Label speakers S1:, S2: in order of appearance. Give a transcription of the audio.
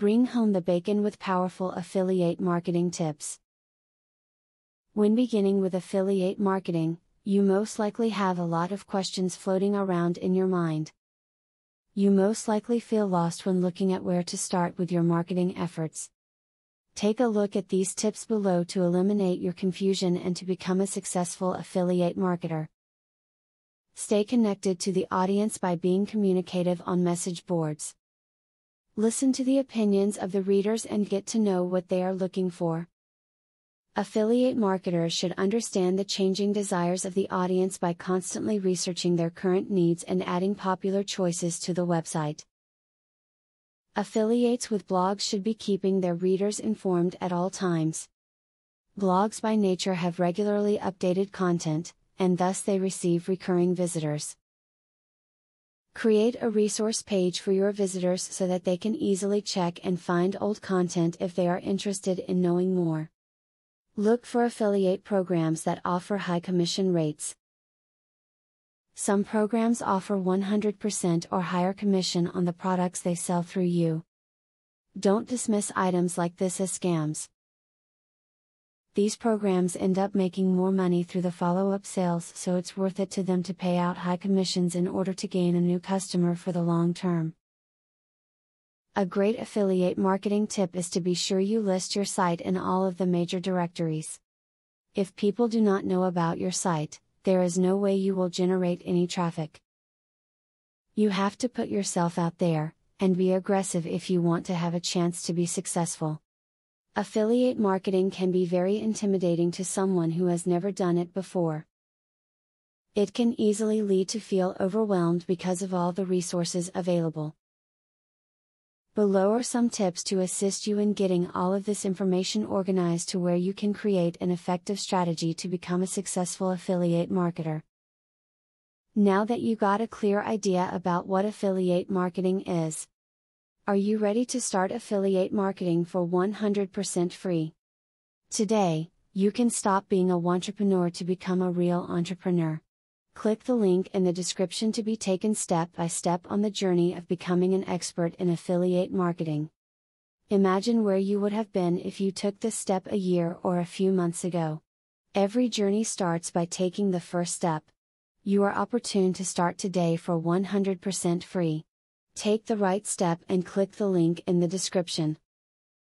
S1: Bring home the bacon with powerful affiliate marketing tips. When beginning with affiliate marketing, you most likely have a lot of questions floating around in your mind. You most likely feel lost when looking at where to start with your marketing efforts. Take a look at these tips below to eliminate your confusion and to become a successful affiliate marketer. Stay connected to the audience by being communicative on message boards. Listen to the opinions of the readers and get to know what they are looking for. Affiliate marketers should understand the changing desires of the audience by constantly researching their current needs and adding popular choices to the website. Affiliates with blogs should be keeping their readers informed at all times. Blogs by nature have regularly updated content, and thus they receive recurring visitors. Create a resource page for your visitors so that they can easily check and find old content if they are interested in knowing more. Look for affiliate programs that offer high commission rates. Some programs offer 100% or higher commission on the products they sell through you. Don't dismiss items like this as scams. These programs end up making more money through the follow-up sales, so it's worth it to them to pay out high commissions in order to gain a new customer for the long term. A great affiliate marketing tip is to be sure you list your site in all of the major directories. If people do not know about your site, there is no way you will generate any traffic. You have to put yourself out there, and be aggressive if you want to have a chance to be successful. Affiliate marketing can be very intimidating to someone who has never done it before. It can easily lead to feel overwhelmed because of all the resources available. Below are some tips to assist you in getting all of this information organized to where you can create an effective strategy to become a successful affiliate marketer. Now that you got a clear idea about what affiliate marketing is, are you ready to start affiliate marketing for 100% free? Today, you can stop being a wantrepreneur to become a real entrepreneur. Click the link in the description to be taken step by step on the journey of becoming an expert in affiliate marketing. Imagine where you would have been if you took this step a year or a few months ago. Every journey starts by taking the first step. You are opportune to start today for 100% free. Take the right step and click the link in the description.